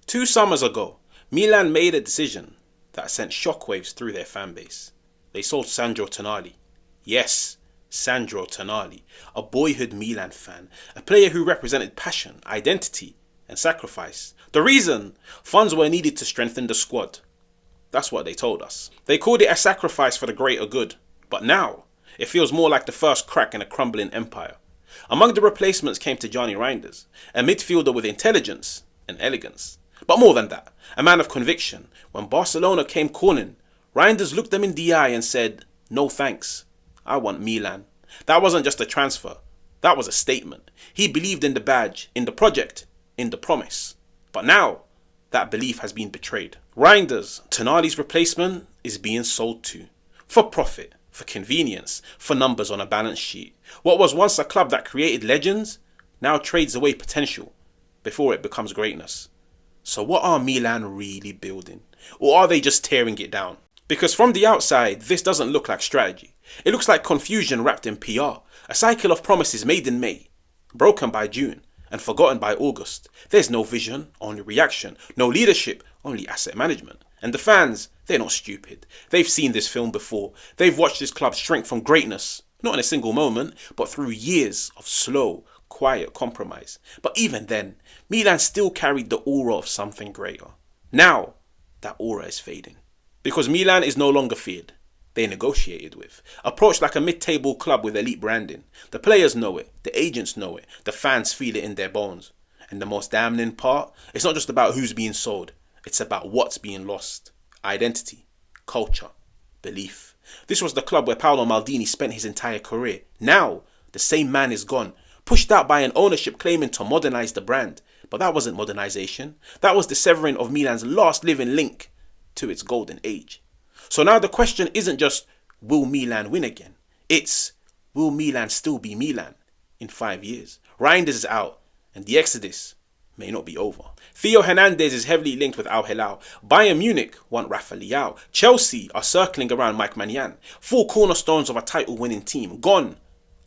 2 summers ago, Milan made a decision that sent shockwaves through their fan base. They sold Sandro Tonali. Yes, Sandro Tonali, a boyhood Milan fan, a player who represented passion, identity, and sacrifice. The reason? Funds were needed to strengthen the squad. That's what they told us. They called it a sacrifice for the greater good. But now, it feels more like the first crack in a crumbling empire. Among the replacements came Tijjani Reijnders, a midfielder with intelligence and elegance. But more than that, a man of conviction. When Barcelona came calling, Reijnders looked them in the eye and said, "No thanks, I want Milan." That wasn't just a transfer, that was a statement. He believed in the badge, in the project, in the promise. But now, that belief has been betrayed. Reijnders, Tonali's replacement, is being sold to. For profit, for convenience, for numbers on a balance sheet. What was once a club that created legends, now trades away potential before it becomes greatness. So what are Milan really building? Or are they just tearing it down? Because from the outside, this doesn't look like strategy. It looks like confusion wrapped in PR. A cycle of promises made in May, broken by June, and forgotten by August. There's no vision, only reaction. No leadership, only asset management. And the fans, they're not stupid. They've seen this film before. They've watched this club shrink from greatness, not in a single moment, but through years of slow, quiet compromise. But even then, Milan still carried the aura of something greater. Now, that aura is fading. Because Milan is no longer feared. They negotiated with. Approached like a mid-table club with elite branding. The players know it. The agents know it. The fans feel it in their bones. And the most damning part, it's not just about who's being sold. It's about what's being lost. Identity, culture, belief. This was the club where Paolo Maldini spent his entire career. Now, the same man is gone. Pushed out by an ownership claiming to modernize the brand. But that wasn't modernization. That was the severing of Milan's last living link to its golden age. So now the question isn't just, will Milan win again? It's, will Milan still be Milan in 5 years? Reijnders is out, and the exodus may not be over. Theo Hernández is heavily linked with Al-Hilal. Bayern Munich want Rafael Leao. Chelsea are circling around Maignan. 4 cornerstones of a title-winning team, gone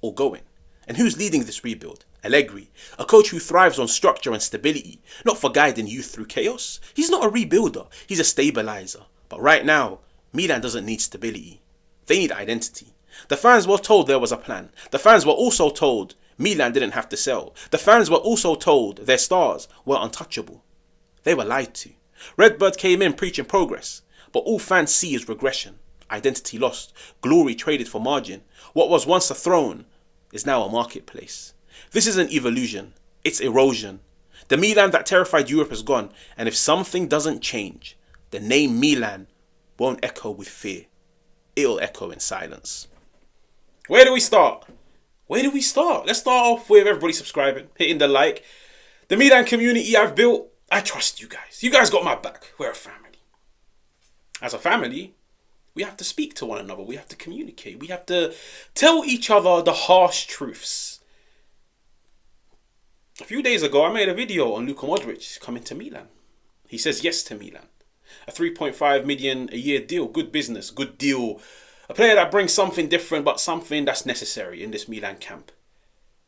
or going. And who's leading this rebuild? Allegri, a coach who thrives on structure and stability, not for guiding youth through chaos. He's not a rebuilder, he's a stabilizer. But right now, Milan doesn't need stability. They need identity. The fans were told there was a plan. The fans were also told Milan didn't have to sell. The fans were also told their stars were untouchable. They were lied to. Redbird came in preaching progress, but all fans see is regression. Identity lost, glory traded for margin. What was once a throne is now a marketplace. This isn't evolution, it's erosion. The Milan that terrified Europe is gone, and if something doesn't change, the name Milan won't echo with fear. It'll echo in silence. Where do we start? Let's start off with everybody subscribing, hitting the like. The Milan community I've built, I trust you guys. You guys got my back. We're a family. As a family, we have to speak to one another. We have to communicate. We have to tell each other the harsh truths. A few days ago, I made a video on Luka Modric coming to Milan. He says yes to Milan. A 3.5 million a year deal. Good business. Good deal. A player that brings something different, but something that's necessary in this Milan camp.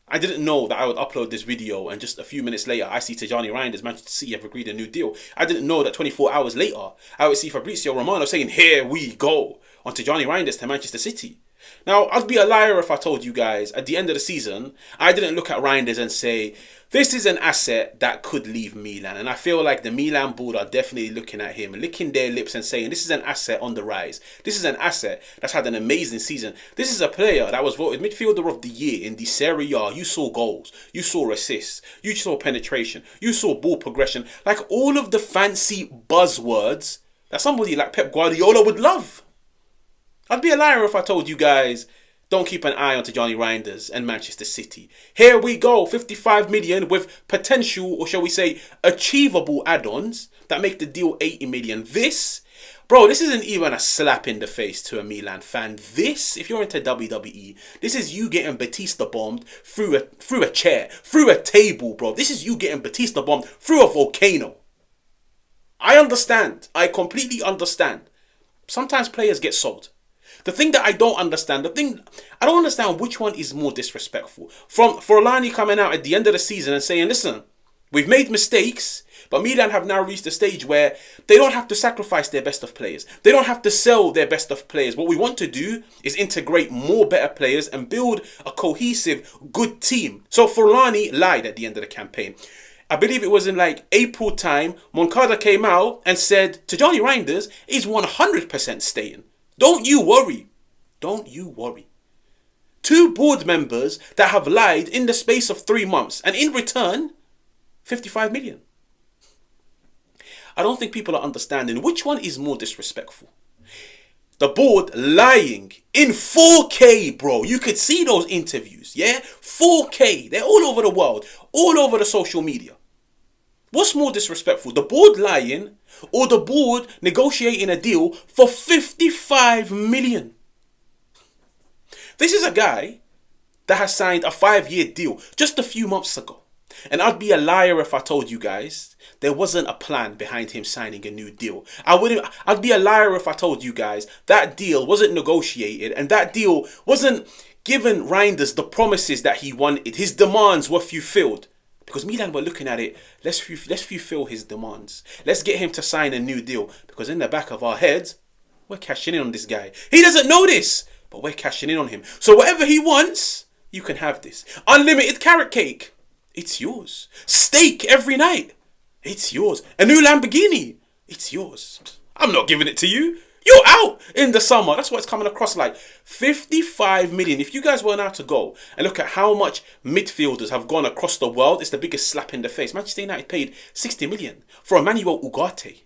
I didn't know that I would upload this video and just a few minutes later I see Tijjani Reijnders, Manchester City have agreed a new deal. I didn't know that 24 hours later I would see Fabrizio Romano saying, "Here we go," on Tijjani Reijnders to Manchester City. Now, I'd be a liar if I told you guys at the end of the season I didn't look at Reijnders and say, this is an asset that could leave Milan. And I feel like the Milan board are definitely looking at him, licking their lips and saying, this is an asset on the rise. This is an asset that's had an amazing season. This is a player that was voted midfielder of the year in the Serie A. You saw goals, you saw assists, you saw penetration, you saw ball progression. Like all of the fancy buzzwords that somebody like Pep Guardiola would love. I'd be a liar if I told you guys, don't keep an eye on Tijjani Reijnders and Manchester City. Here we go, 55 million with potential, or shall we say, achievable add-ons that make the deal 80 million. This isn't even a slap in the face to a Milan fan. This, if you're into WWE, this is you getting Batista bombed through a chair, through a table, bro. This is you getting Batista bombed through a volcano. I understand. I completely understand. Sometimes players get sold. The thing that I don't understand, I don't understand which one is more disrespectful. For Alani coming out at the end of the season and saying, listen, we've made mistakes. But Milan have now reached a stage where they don't have to sacrifice their best of players. They don't have to sell their best of players. What we want to do is integrate more better players and build a cohesive, good team. So Forlani lied at the end of the campaign. I believe it was in like April time, Moncada came out and said, Tijjani Reijnders is 100% staying. Don't you worry. Don't you worry. 2 board members that have lied in the space of 3 months, and in return, 55 million. I don't think people are understanding which one is more disrespectful. The board lying in 4K, bro. You could see those interviews, yeah? 4K. They're all over the world, all over the social media. What's more disrespectful? The board lying or the board negotiating a deal for 55 million? This is a guy that has signed a 5-year deal just a few months ago. And I'd be a liar if I told you guys there wasn't a plan behind him signing a new deal. I'd be a liar if I told you guys that deal wasn't negotiated and that deal wasn't giving Reijnders the promises that he wanted. His demands were fulfilled. Because Milan were looking at it, let's fulfill his demands. Let's get him to sign a new deal. Because in the back of our heads, we're cashing in on this guy. He doesn't know this, but we're cashing in on him. So whatever he wants, you can have this. Unlimited carrot cake, it's yours. Steak every night, it's yours. A new Lamborghini, it's yours. I'm not giving it to you. You're out in the summer. That's what it's coming across like. 55 million. If you guys were now to go and look at how much midfielders have gone across the world, it's the biggest slap in the face. Manchester United paid 60 million for Emmanuel Ugarte.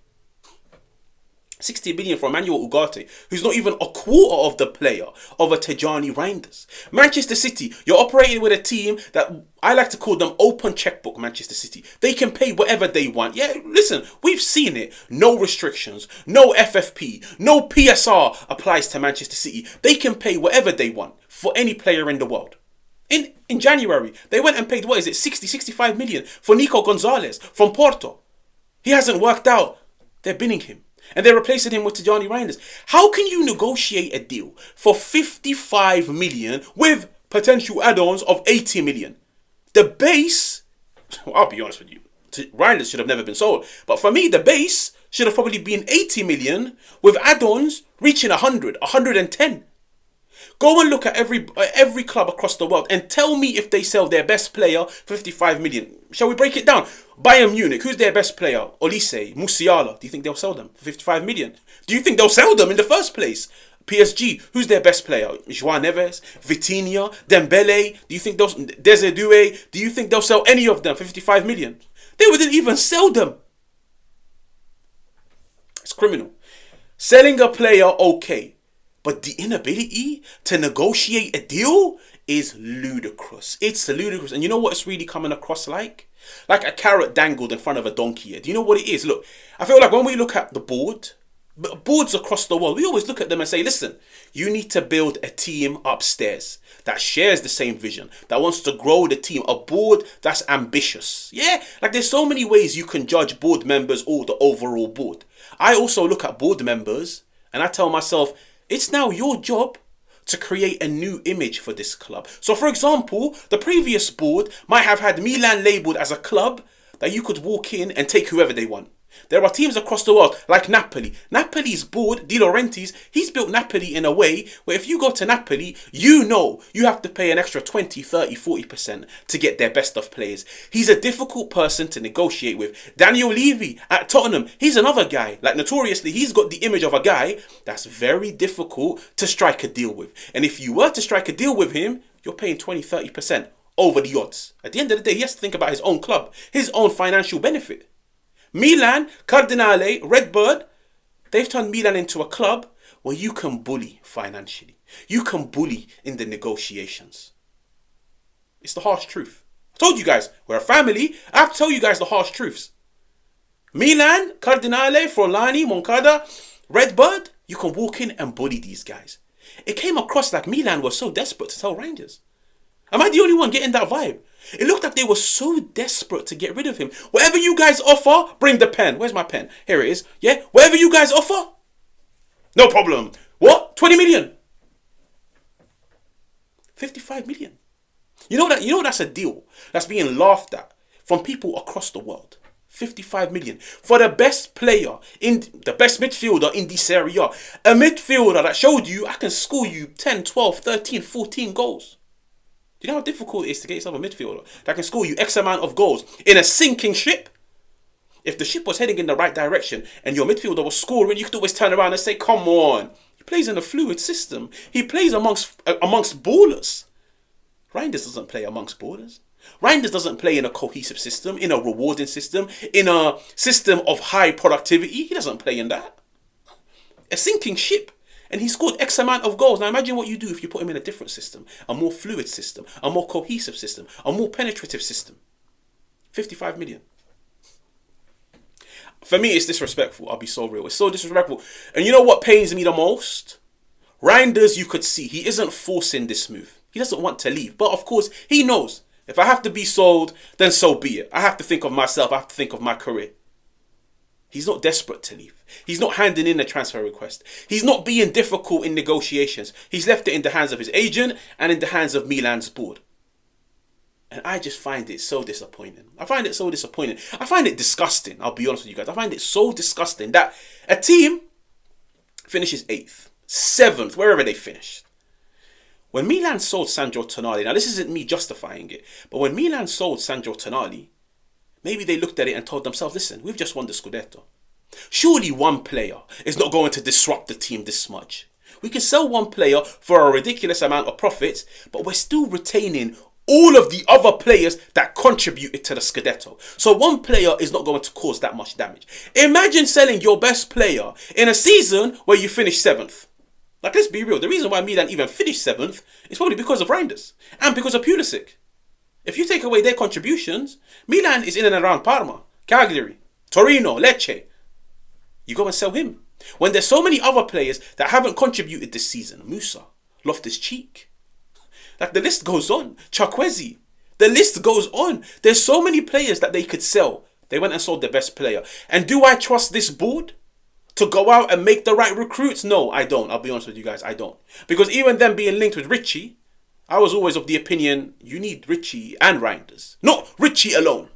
60 million for Emmanuel Ugarte, who's not even a quarter of the player of a Tijjani Reijnders. Manchester City, you're operating with a team that I like to call them open checkbook Manchester City. They can pay whatever they want. Yeah, listen, we've seen it. No restrictions, no FFP, no PSR applies to Manchester City. They can pay whatever they want for any player in the world. In January, they went and paid, 65 million for Nico Gonzalez from Porto. He hasn't worked out. They're binning him. And they're replacing him with Tijjani Reijnders. How can you negotiate a deal for 55 million with potential add-ons of 80 million? The base, I'll be honest with you, Reijnders should have never been sold. But for me, the base should have probably been 80 million with add-ons reaching 100, 110. Go and look at every club across the world and tell me if they sell their best player for 55 million. Shall we break it down? Bayern Munich, who's their best player? Olise, Musiala. Do you think they'll sell them for 55 million? Do you think they'll sell them in the first place? PSG, who's their best player? João Neves, Vitinha, Dembele. Do you think those Desiree? Do you think they'll sell any of them for 55 million? They wouldn't even sell them. It's criminal. Selling a player, okay. But the inability to negotiate a deal is ludicrous. It's ludicrous. And you know what it's really coming across like? Like a carrot dangled in front of a donkey. Do you know what it is? Look, I feel like when we look at the boards across the world, we always look at them and say, listen, you need to build a team upstairs that shares the same vision, that wants to grow the team, a board that's ambitious. Yeah, like there's so many ways you can judge board members or the overall board. I also look at board members and I tell myself, it's now your job to create a new image for this club. So for example, the previous board might have had Milan labelled as a club that you could walk in and take whoever they want. There are teams across the world like Napoli. Napoli's board, De Laurentiis, he's built Napoli in a way where if you go to Napoli, you know you have to pay an extra 20, 30, 40% to get their best of players. He's a difficult person to negotiate with. Daniel Levy at Tottenham, he's another guy. Like notoriously, he's got the image of a guy that's very difficult to strike a deal with. And if you were to strike a deal with him, you're paying 20, 30% over the odds. At the end of the day, he has to think about his own club, his own financial benefit. Milan, Cardinale, Redbird, they've turned Milan into a club where you can bully financially. You can bully in the negotiations. It's the harsh truth. I told you guys, we're a family. I have to tell you guys the harsh truths. Milan, Cardinale, Forlani, Moncada, Redbird, you can walk in and bully these guys. It came across like Milan was so desperate to sell Reijnders. Am I the only one getting that vibe? It looked like they were so desperate to get rid of him. Whatever you guys offer, bring the pen. Where's my pen? Here it is. Yeah? Whatever you guys offer, no problem. What? 20 million? 55 million. You know that's a deal that's being laughed at from people across the world. 55 million for the best player in the best midfielder in this area. A midfielder that showed you I can score you 10, 12, 13, 14 goals. Do you know how difficult it is to get yourself a midfielder that can score you X amount of goals in a sinking ship? If the ship was heading in the right direction and your midfielder was scoring, you could always turn around and say, come on. He plays in a fluid system. He plays amongst ballers. Reijnders doesn't play amongst ballers. Reijnders doesn't play in a cohesive system, in a rewarding system, in a system of high productivity. He doesn't play in that. A sinking ship. And he scored X amount of goals. Now imagine what you do if you put him in a different system. A more fluid system. A more cohesive system. A more penetrative system. 55 million. For me, it's disrespectful. I'll be so real. It's so disrespectful. And you know what pains me the most? Reijnders, you could see, he isn't forcing this move. He doesn't want to leave. But of course, he knows. If I have to be sold, then so be it. I have to think of myself. I have to think of my career. He's not desperate to leave. He's not handing in a transfer request. He's not being difficult in negotiations. He's left it in the hands of his agent and in the hands of Milan's board. And I just find it so disappointing. I find it so disappointing. I find it disgusting. I'll be honest with you guys. I find it so disgusting that a team finishes 8th, 7th, wherever they finished. When Milan sold Sandro Tonali, now this isn't me justifying it, but when Milan sold Sandro Tonali, maybe they looked at it and told themselves, listen, we've just won the Scudetto. Surely one player is not going to disrupt the team this much. We can sell one player for a ridiculous amount of profits, but we're still retaining all of the other players that contributed to the Scudetto. So one player is not going to cause that much damage. Imagine selling your best player in a season where you finish 7th. Like, let's be real. The reason why Milan even finished 7th is probably because of Reijnders and because of Pulisic. If you take away their contributions, Milan is in and around Parma, Cagliari, Torino, Lecce. You go and sell him. When there's so many other players that haven't contributed this season. Musa, Loftus-Cheek. Like, the list goes on. Chukwueze. The list goes on. There's so many players that they could sell. They went and sold their best player. And do I trust this board to go out and make the right recruits? No, I don't. I'll be honest with you guys. I don't. Because even them being linked with Richie, I was always of the opinion you need Richie and Reijnders. Not Richie alone.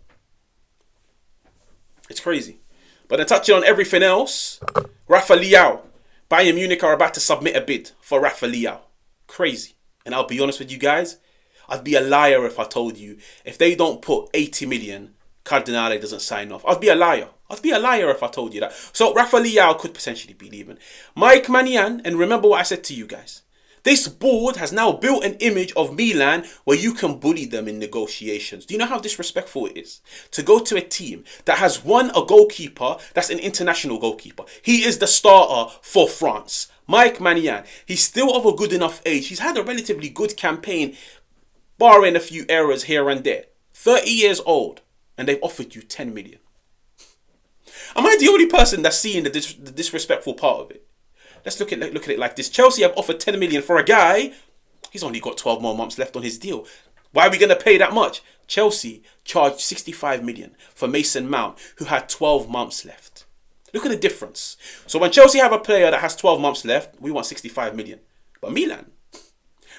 It's crazy. But then touching on everything else, Rafael Leão. Bayern Munich are about to submit a bid for Rafael Leão. Crazy. And I'll be honest with you guys, I'd be a liar if I told you if they don't put 80 million, Cardinale doesn't sign off. I'd be a liar. I'd be a liar if I told you that. So Rafael Leão could potentially be leaving. Maignan, and remember what I said to you guys. This board has now built an image of Milan where you can bully them in negotiations. Do you know how disrespectful it is to go to a team that has a goalkeeper that's an international goalkeeper? He is the starter for France. Maignan, he's still of a good enough age. He's had a relatively good campaign, barring a few errors here and there. 30 years old, and they've offered you 10 million. Am I the only person that's seeing the disrespectful part of it? Let's look at it like this. Chelsea have offered 10 million for a guy. He's only got 12 more months left on his deal. Why are we going to pay that much? Chelsea charged 65 million for Mason Mount, who had 12 months left. Look at the difference. So when Chelsea have a player that has 12 months left, we want 65 million. But Milan,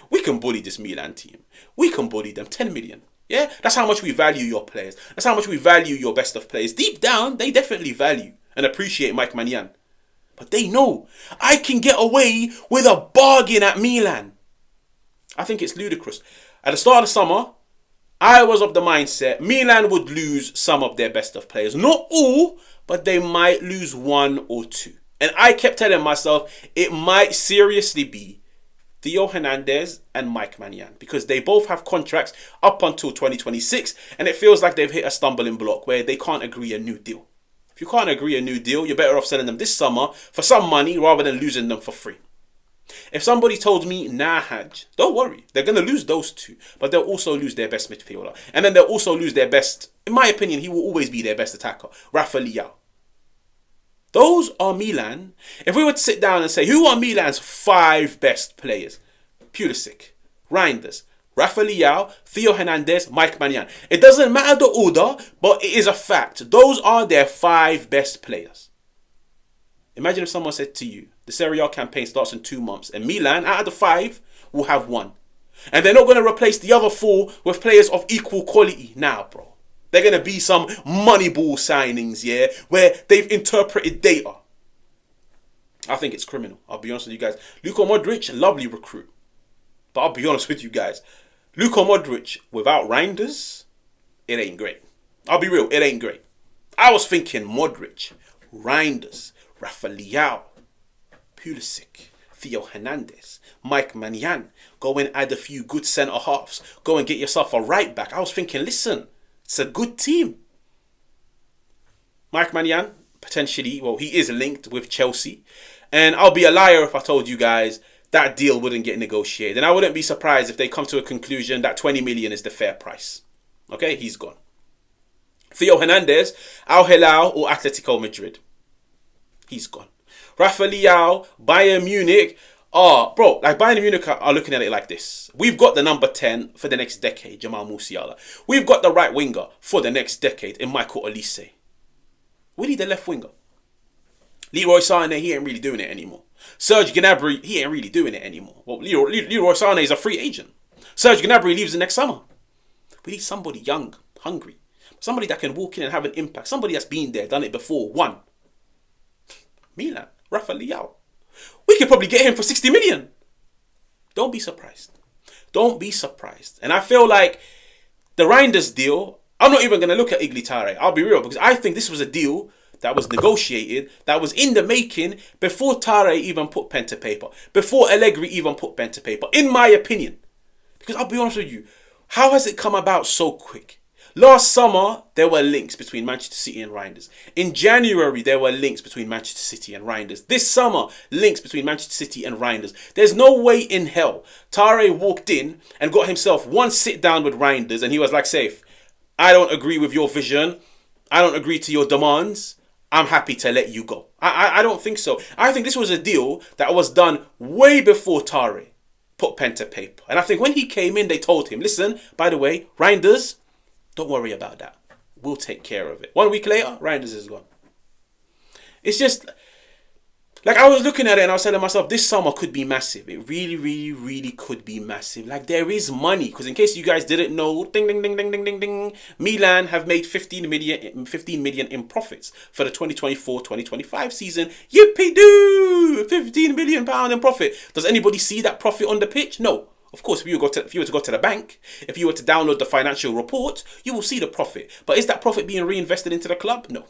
we can bully this Milan team. We can bully them 10 million. Yeah, that's how much we value your players. That's how much we value your best of players. Deep down, they definitely value and appreciate Maignan. But they know I can get away with a bargain at Milan. I think it's ludicrous. At the start of the summer, I was of the mindset Milan would lose some of their best of players. Not all, but they might lose 1 or 2. And I kept telling myself it might seriously be Theo Hernández and Maignan, because they both have contracts up until 2026, and it feels like they've hit a stumbling block where they can't agree a new deal. If you can't agree a new deal, you're better off selling them this summer for some money rather than losing them for free. If somebody told me, nah, Haj, don't worry. They're going to lose those 2, but they'll also lose their best midfielder. And then they'll also lose their best, in my opinion, he will always be their best attacker, Rafael Leão. Those are Milan. If we were to sit down and say, who are Milan's 5 best players? Pulisic, Reijnders, Rafael Leão, Theo Hernández, Maignan. It doesn't matter the order, but it is a fact. Those are their 5 best players. Imagine if someone said to you, the Serie A campaign starts in 2 months, and Milan, out of the 5, will have 1. And they're not going to replace the other 4 with players of equal quality. Nah, bro. They're going to be some moneyball signings, yeah, where they've interpreted data. I think it's criminal. I'll be honest with you guys. Luka Modric, lovely recruit. But I'll be honest with you guys. Luka Modric without Reijnders, it ain't great. I'll be real, it ain't great. I was thinking Modric, Reijnders, Rafael Leao, Pulisic, Theo Hernández, Maignan. Go and add a few good centre halves. Go and get yourself a right back. I was thinking, listen, it's a good team. Maignan, potentially, well, he is linked with Chelsea. And I'll be a liar if I told you guys that deal wouldn't get negotiated. And I wouldn't be surprised if they come to a conclusion that 20 million is the fair price. Okay, he's gone. Theo Hernández, Al-Hilal or Atletico Madrid. He's gone. Rafael Leao, Bayern Munich. Bro, like Bayern Munich are looking at it like this. We've got the number 10 for the next decade, Jamal Musiala. We've got the right winger for the next decade in Michael Olise. We need the left winger. Leroy Sané, he ain't really doing it anymore. Serge Gnabry, he ain't really doing it anymore. Well, Leroy Sané is a free agent. Serge Gnabry leaves the next summer. We need somebody young, hungry. Somebody that can walk in and have an impact. Somebody that's been there, done it before, won. Milan, Rafael Leao. We could probably get him for 60 million. Don't be surprised. Don't be surprised. And I feel like the Reijnders deal, I'm not even going to look at Iglitare. I'll be real, because I think this was a deal that was negotiated, that was in the making before Tare even put pen to paper. Before Allegri even put pen to paper, in my opinion. Because I'll be honest with you, how has it come about so quick? Last summer, there were links between Manchester City and Reijnders. In January, there were links between Manchester City and Reijnders. This summer, links between Manchester City and Reijnders. There's no way in hell Tare walked in and got himself one sit down with Reijnders and he was like, safe, I don't agree with your vision. I don't agree to your demands. I'm happy to let you go. I don't think so. I think this was a deal that was done way before Tare put pen to paper. And I think when he came in, they told him, listen, by the way, Reijnders, don't worry about that. We'll take care of it. 1 week later, Reijnders is gone. It's just, like I was looking at it and I was telling myself, this summer could be massive. It really, really, really could be massive. Like there is money. Because in case you guys didn't know, ding, ding, ding, ding, ding, ding, ding. Milan have made 15 million in profits for the 2024-2025 season. Yippee-doo! £15 million in profit. Does anybody see that profit on the pitch? No. Of course, if you were to go to the bank, if you were to download the financial report, you will see the profit. But is that profit being reinvested into the club? No.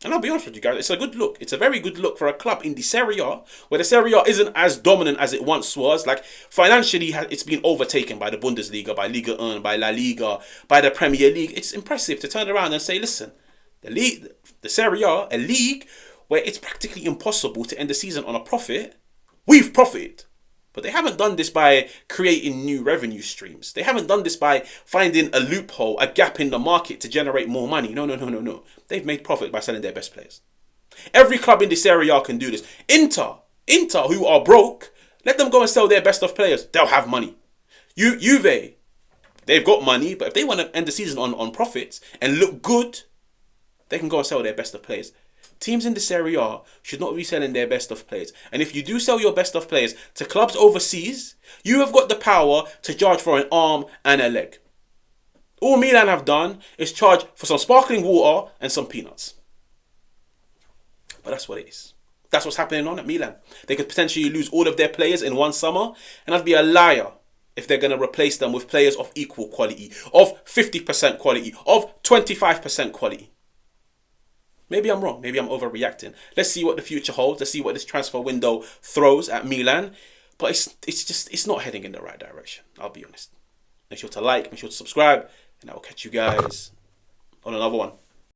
And I'll be honest with you guys, it's a good look. It's a very good look for a club in the Serie A, where the Serie A isn't as dominant as it once was. Like, financially, it's been overtaken by the Bundesliga, by Liga 1, by La Liga, by the Premier League. It's impressive to turn around and say, listen, the Serie A league where it's practically impossible to end the season on a profit, we've profited. But they haven't done this by creating new revenue streams. They haven't done this by finding a loophole, a gap in the market to generate more money. No. They've made profit by selling their best players. Every club in this area can do this. Inter, who are broke, let them go and sell their best of players. They'll have money. Juve, they've got money, but if they want to end the season on profits and look good, they can go and sell their best of players. Teams in this area should not be selling their best of players. And if you do sell your best of players to clubs overseas, you have got the power to charge for an arm and a leg. All Milan have done is charge for some sparkling water and some peanuts. But that's what it is. That's what's happening on at Milan. They could potentially lose all of their players in one summer, and I'd be a liar if they're going to replace them with players of equal quality, of 50% quality, of 25% quality. Maybe I'm wrong. Maybe I'm overreacting. Let's see what the future holds. Let's see what this transfer window throws at Milan. But it's not heading in the right direction. I'll be honest. Make sure to like, make sure to subscribe, and I will catch you guys on another one.